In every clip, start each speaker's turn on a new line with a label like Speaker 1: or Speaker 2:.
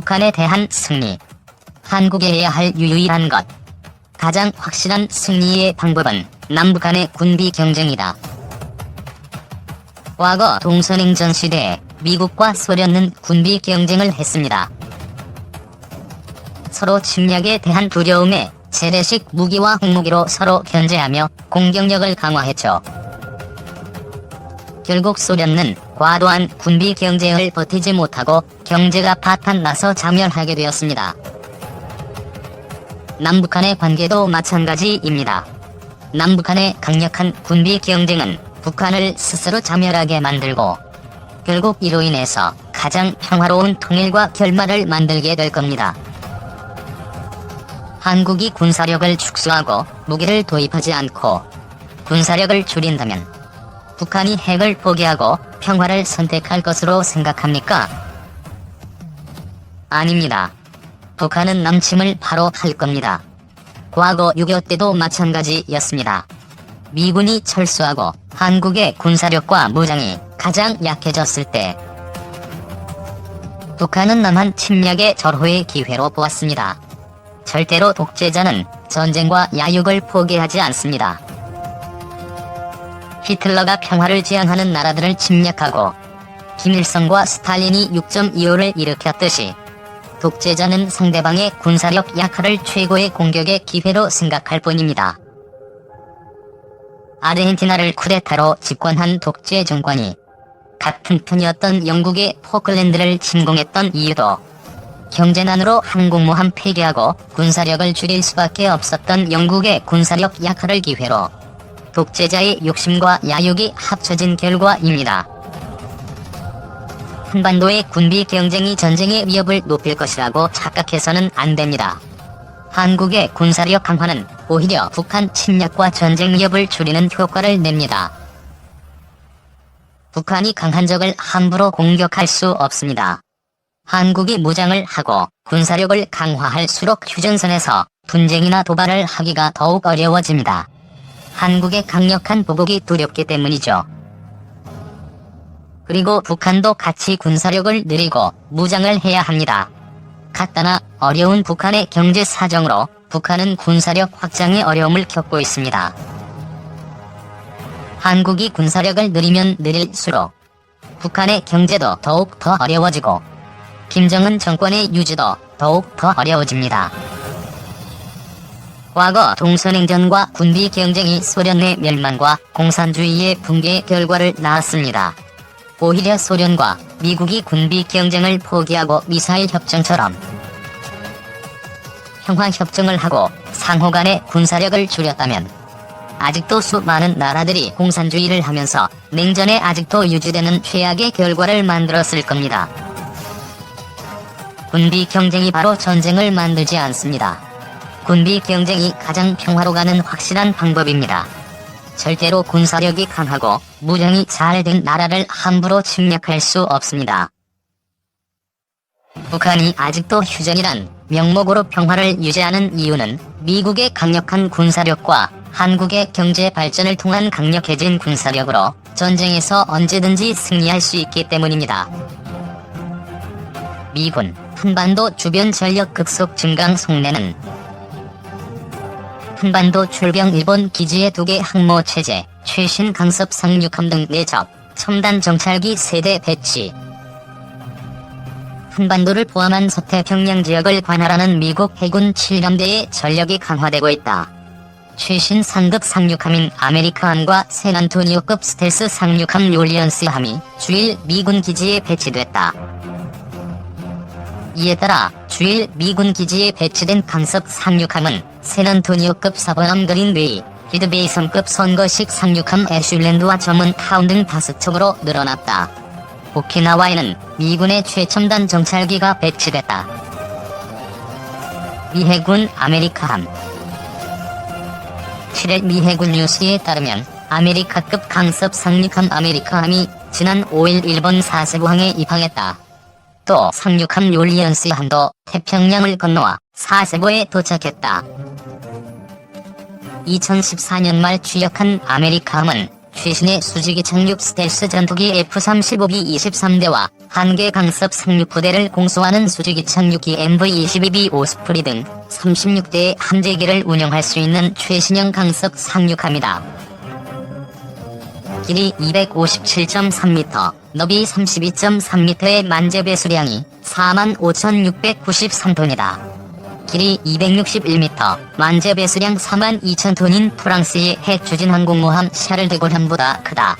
Speaker 1: 북한에 대한 승리. 한국이 해야 할 유일한 것. 가장 확실한 승리의 방법은 남북한의 군비 경쟁이다. 과거 동서냉전 시대에 미국과 소련은 군비 경쟁을 했습니다. 서로 침략에 대한 두려움에 재래식 무기와 핵무기로 서로 견제하며 공격력을 강화했죠. 결국 소련은 과도한 군비 경쟁을 버티지 못하고 경제가 파탄나서 자멸하게 되었습니다. 남북한의 관계도 마찬가지입니다. 남북한의 강력한 군비 경쟁은 북한을 스스로 자멸하게 만들고 결국 이로 인해서 가장 평화로운 통일과 결말을 만들게 될 겁니다. 한국이 군사력을 축소하고 무기를 도입하지 않고 군사력을 줄인다면 북한이 핵을 포기하고 평화를 선택할 것으로 생각합니까? 아닙니다. 북한은 남침을 바로 할 겁니다. 과거 6.25 때도 마찬가지였습니다. 미군이 철수하고 한국의 군사력과 무장이 가장 약해졌을 때 북한은 남한 침략의 절호의 기회로 보았습니다. 절대로 독재자는 전쟁과 야육을 포기하지 않습니다. 히틀러가 평화를 지향하는 나라들을 침략하고 김일성과 스탈린이 6.25를 일으켰듯이 독재자는 상대방의 군사력 약화를 최고의 공격의 기회로 생각할 뿐입니다. 아르헨티나를 쿠데타로 집권한 독재 정권이 같은 편이었던 영국의 포클랜드를 침공했던 이유도 경제난으로 항공모함 폐기하고 군사력을 줄일 수밖에 없었던 영국의 군사력 약화를 기회로 독재자의 욕심과 야욕이 합쳐진 결과입니다. 한반도의 군비 경쟁이 전쟁의 위협을 높일 것이라고 착각해서는 안 됩니다. 한국의 군사력 강화는 오히려 북한 침략과 전쟁 위협을 줄이는 효과를 냅니다. 북한이 강한 적을 함부로 공격할 수 없습니다. 한국이 무장을 하고 군사력을 강화할수록 휴전선에서 분쟁이나 도발을 하기가 더욱 어려워집니다. 한국의 강력한 보복이 두렵기 때문이죠. 그리고 북한도 같이 군사력을 늘리고 무장을 해야 합니다. 간단하 어려운 북한의 경제 사정으로 북한은 군사력 확장에 어려움을 겪고 있습니다. 한국이 군사력을 늘리면 늘릴수록 북한의 경제도 더욱 더 어려워지고 김정은 정권의 유지도 더욱 더 어려워집니다. 과거 동서냉전과 군비 경쟁이 소련의 멸망과 공산주의의 붕괴의 결과를 낳았습니다. 오히려 소련과 미국이 군비 경쟁을 포기하고 미사일 협정처럼 평화협정을 하고 상호 간의 군사력을 줄였다면 아직도 수많은 나라들이 공산주의를 하면서 냉전에 아직도 유지되는 최악의 결과를 만들었을 겁니다. 군비 경쟁이 바로 전쟁을 만들지 않습니다. 군비 경쟁이 가장 평화로 가는 확실한 방법입니다. 절대로 군사력이 강하고 무장이 잘 된 나라를 함부로 침략할 수 없습니다. 북한이 아직도 휴전이란 명목으로 평화를 유지하는 이유는 미국의 강력한 군사력과 한국의 경제 발전을 통한 강력해진 군사력으로 전쟁에서 언제든지 승리할 수 있기 때문입니다. 미군 한반도 주변 전력 급속 증강 속내는 한반도 출병 일본 기지의 2개 항모 체제, 최신 강습 상륙함 등 내적, 첨단 정찰기 세대 배치. 한반도를 포함한 서태평양 지역을 관할하는 미국 해군 7함대의 전력이 강화되고 있다. 최신 상급 상륙함인 아메리카함과 샌안토니오급 스텔스 상륙함 롤리언스함이 주일 미군 기지에 배치됐다. 이에 따라 주일 미군 기지에 배치된 강습 상륙함은 샌안토니오급 사번함 그린베이, 히드베이섬급 선거식 상륙함 애슐랜드와 저먼 타운 등 5척으로 늘어났다. 오키나와에는 미군의 최첨단 정찰기가 배치됐다. 미 해군 아메리카함. 7일 미 해군 뉴스에 따르면 아메리카급 강습 상륙함 아메리카함이 지난 5일 일본 사세보항에 입항했다. 또 상륙함 롤리언스함도 태평양을 건너와 사세보에 도착했다. 2014년 말 취역한 아메리카함은 최신의 수직이 착륙 스텔스 전투기 F-35B 23대와 한개 강습 상륙부대를 공수하는 수직이 착륙기 MV-22B 오스프리 등 36대의 함재기를 운영할 수 있는 최신형 강습 상륙함이다. 길이 257.3m, 너비 32.3m의 만재 배수량이 45,693톤이다. 길이 261m, 만재 배수량 42,000톤인 프랑스의 핵추진 항공모함 샤를드골함보다 크다.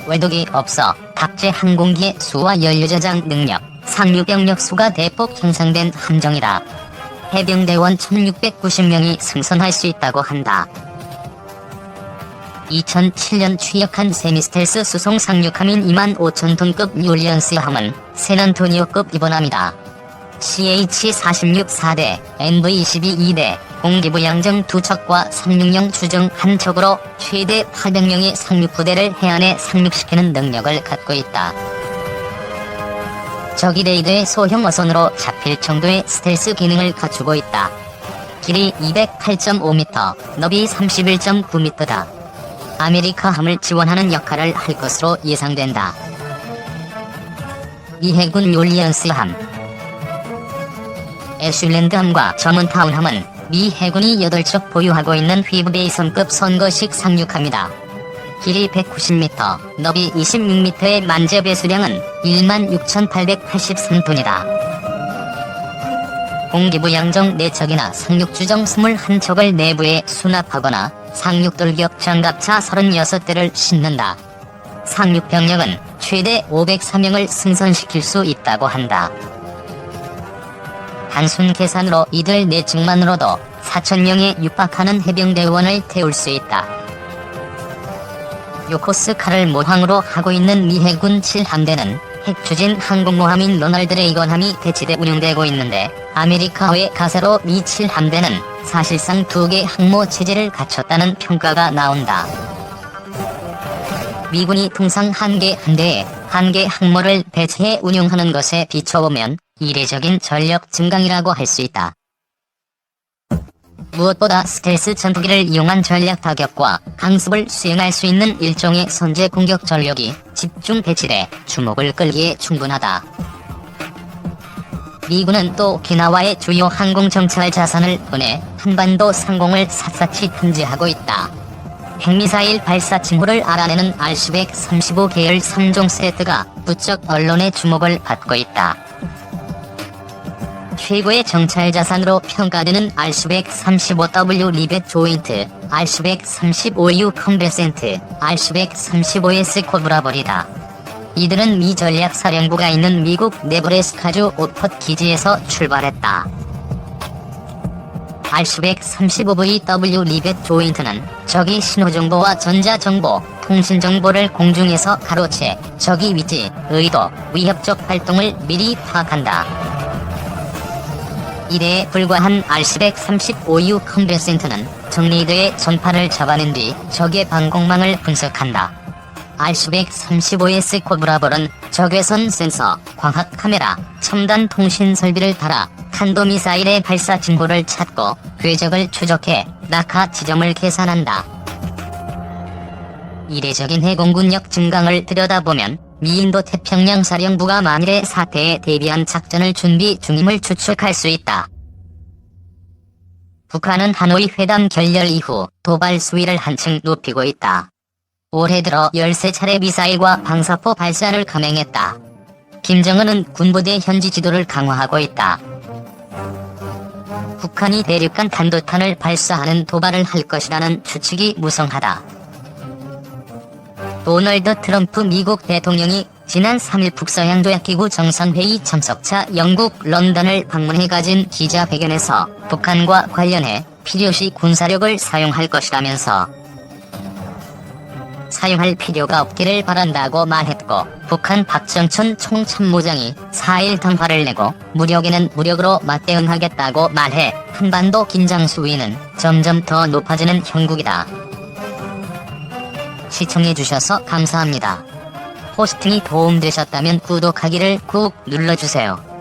Speaker 1: 외독이 없어 각제 항공기의 수와 연료 저장 능력, 상륙 병력 수가 대폭 향상된 함정이다. 해병대원 1,690명이 승선할 수 있다고 한다. 2007년 취역한 세미스텔스 수송 상륙함인 25,000톤급 율리언스함은 샌안토니오급 이번함이다. CH-46 4대, MV-22 2대, 공기부 양정 2척과 상륙용 추정 1척으로 최대 800명의 상륙부대를 해안에 상륙시키는 능력을 갖고 있다. 적이 레이더의 소형 어선으로 잡힐 정도의 스텔스 기능을 갖추고 있다. 길이 208.5m, 너비 31.9m다. 아메리카함을 지원하는 역할을 할 것으로 예상된다. 미 해군 율리언스함, 애슐랜드함과 저먼타운함은 미 해군이 8척 보유하고 있는 휘브베이선급 선거식 상륙함이다. 길이 190m, 너비 26m의 만재 배수량은 16,883톤이다. 공기부 양정 4척이나 상륙주정 21척을 내부에 수납하거나 상륙돌격 장갑차 36대를 싣는다. 상륙병력은 최대 503명을 승선시킬 수 있다고 한다. 단순 계산으로 이들 4척만으로도 4,000명에 육박하는 해병대원을 태울 수 있다. 요코스카를 모항으로 하고 있는 미 해군 7함대는 핵추진 항공모함인 로널드 레이건함이 배치돼 운용되고 있는데, 아메리카의 가세로 미 7함대는 사실상 2개 항모 체제를 갖췄다는 평가가 나온다. 미군이 통상 1개 함대에 1개 항모를 배치해 운용하는 것에 비춰보면 이례적인 전력 증강이라고 할 수 있다. 무엇보다 스텔스 전투기를 이용한 전략 타격과 강습을 수행할 수 있는 일종의 선제 공격 전력이 집중 배치돼 주목을 끌기에 충분하다. 미군은 또 오키나와의 주요 항공 정찰 자산을 보내 한반도 상공을 샅샅이 탐지하고 있다. 핵미사일 발사 징후를 알아내는 RC-135 계열 3종 세트가 부쩍 언론의 주목을 받고 있다. 최고의 정찰 자산으로 평가되는 RC-135W 리벳 조인트, RC-135U 컴베센트, RC-135S 코브라볼이다. 이들은 미 전략사령부가 있는 미국 네브래스카주 오폿 기지에서 출발했다. RC-135VW 리벳 조인트는 적이 신호정보와 전자정보, 통신정보를 공중에서 가로채 적이 위치, 의도, 위협적 활동을 미리 파악한다. 이래에 불과한 RC-135U 컴베센트는 적 레이더의 전파를 잡아낸 뒤 적의 방공망을 분석한다. RC-135S 코브라볼은 적외선 센서, 광학 카메라, 첨단 통신 설비를 달아 탄도미사일의 발사 징후를 찾고 궤적을 추적해 낙하 지점을 계산한다. 이례적인 해공군력 증강을 들여다보면 미인도 태평양 사령부가 만일의 사태에 대비한 작전을 준비 중임을 추측할 수 있다. 북한은 하노이 회담 결렬 이후 도발 수위를 한층 높이고 있다. 올해 들어 13차례 미사일과 방사포 발사를 감행했다. 김정은은 군부대 현지 지도를 강화하고 있다. 북한이 대륙간 탄도탄을 발사하는 도발을 할 것이라는 추측이 무성하다. 도널드 트럼프 미국 대통령이 지난 3일 북서양조약기구 정상회의 참석차 영국 런던을 방문해 가진 기자회견에서 북한과 관련해 필요시 군사력을 사용할 것이라면서 사용할 필요가 없기를 바란다고 말했고, 북한 박정천 총참모장이 4일 당화를 내고 무력에는 무력으로 맞대응하겠다고 말해 한반도 긴장 수위는 점점 더 높아지는 형국이다. 시청해주셔서 감사합니다. 포스팅이 도움되셨다면 구독하기를 꾹 눌러주세요.